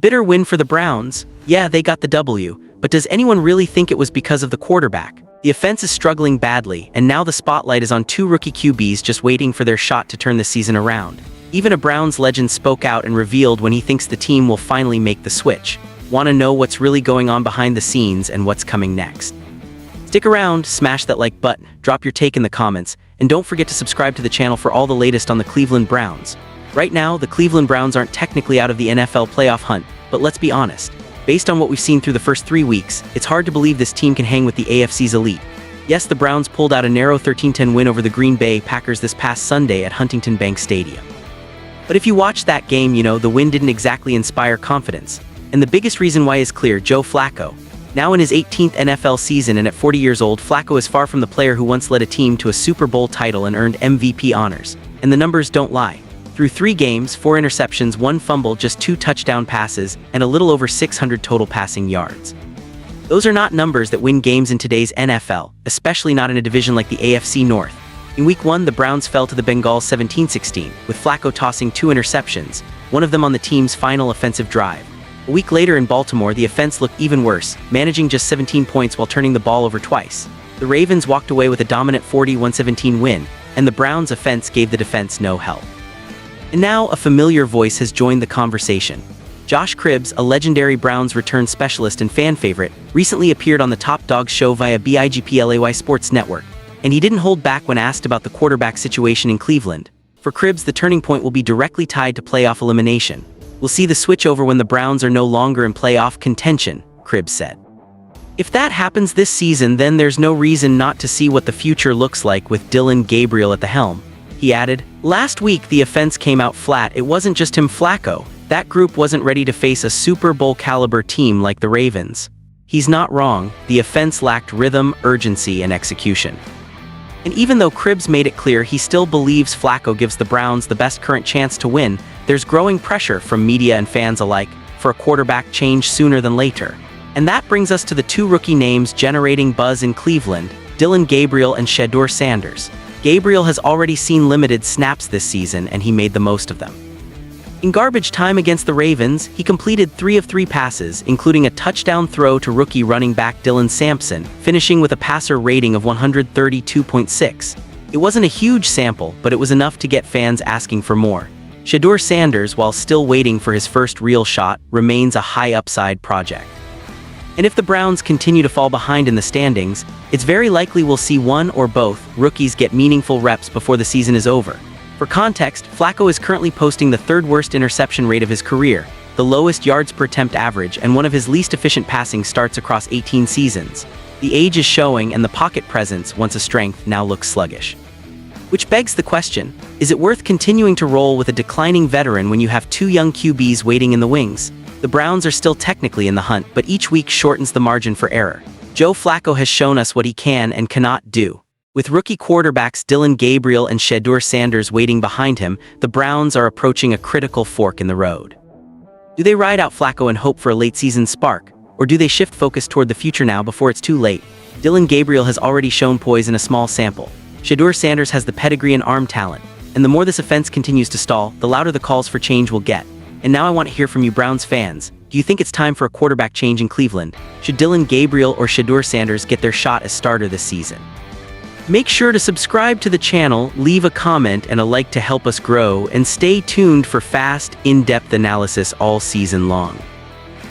bitter win for the Browns. Yeah, they got the W, but does anyone really think it was because of the quarterback? The offense is struggling badly, and now the spotlight is on two rookie QBs just waiting for their shot to turn the season around. Even a Browns legend spoke out and revealed when he thinks the team will finally make the switch. Want to know what's really going on behind the scenes and what's coming next? Stick around, smash that like button, drop your take in the comments, and don't forget to subscribe to the channel for all the latest on the Cleveland Browns. Right now, the Cleveland Browns aren't technically out of the NFL playoff hunt, but let's be honest. Based on what we've seen through the first 3 weeks, it's hard to believe this team can hang with the AFC's elite. Yes, the Browns pulled out a narrow 13-10 win over the Green Bay Packers this past Sunday at Huntington Bank Stadium. But if you watched that game, you know the win didn't exactly inspire confidence. And the biggest reason why is clear: Joe Flacco. Now in his 18th NFL season and at 40 years old, Flacco is far from the player who once led a team to a Super Bowl title and earned MVP honors. And the numbers don't lie. Through 3 games, 4 interceptions, 1 fumble, just 2 touchdown passes, and a little over 600 total passing yards. Those are not numbers that win games in today's NFL, especially not in a division like the AFC North. In Week 1, the Browns fell to the Bengals 17-16, with Flacco tossing 2 interceptions, one of them on the team's final offensive drive. A week later in Baltimore, the offense looked even worse, managing just 17 points while turning the ball over twice. The Ravens walked away with a dominant 41-17 win, and the Browns' offense gave the defense no help. And now, a familiar voice has joined the conversation. Josh Cribbs, a legendary Browns return specialist and fan favorite, recently appeared on the Top Dog show via BIGPLAY Sports Network, and he didn't hold back when asked about the quarterback situation in Cleveland. For Cribbs, the turning point will be directly tied to playoff elimination. We'll see the switch over when the Browns are no longer in playoff contention, Cribbs said. If that happens this season, then there's no reason not to see what the future looks like with Dillon Gabriel at the helm. He added, "Last week the offense came out flat. It wasn't just him, Flacco. That group wasn't ready to face a Super Bowl caliber team like the Ravens." He's not wrong. The offense lacked rhythm, urgency, and execution. And even though Cribbs made it clear he still believes Flacco gives the Browns the best current chance to win, there's growing pressure from media and fans alike for a quarterback change sooner than later. And that brings us to the 2 rookie names generating buzz in Cleveland: Dillon Gabriel and Shedeur Sanders. Gabriel has already seen limited snaps this season, and he made the most of them. In garbage time against the Ravens, he completed 3 of 3 passes, including a touchdown throw to rookie running back Dylan Sampson, finishing with a passer rating of 132.6. It wasn't a huge sample, but it was enough to get fans asking for more. Shedeur Sanders, while still waiting for his first real shot, remains a high-upside project. And if the Browns continue to fall behind in the standings, it's very likely we'll see one or both rookies get meaningful reps before the season is over. For context, Flacco is currently posting the 3rd worst interception rate of his career, the lowest yards per attempt average, and one of his least efficient passing starts across 18 seasons. The age is showing, and the pocket presence, once a strength, now looks sluggish. Which begs the question, is it worth continuing to roll with a declining veteran when you have 2 young QBs waiting in the wings? The Browns are still technically in the hunt, but each week shortens the margin for error. Joe Flacco has shown us what he can and cannot do. With rookie quarterbacks Dillon Gabriel and Shedeur Sanders waiting behind him, the Browns are approaching a critical fork in the road. Do they ride out Flacco and hope for a late-season spark, or do they shift focus toward the future now before it's too late? Dillon Gabriel has already shown poise in a small sample. Shedeur Sanders has the pedigree and arm talent, and the more this offense continues to stall, the louder the calls for change will get. And now I want to hear from you Browns fans. Do you think it's time for a quarterback change in Cleveland? Should Dillon Gabriel or Shedeur Sanders get their shot as starter this season? Make sure to subscribe to the channel, leave a comment and a like to help us grow, and stay tuned for fast, in-depth analysis all season long.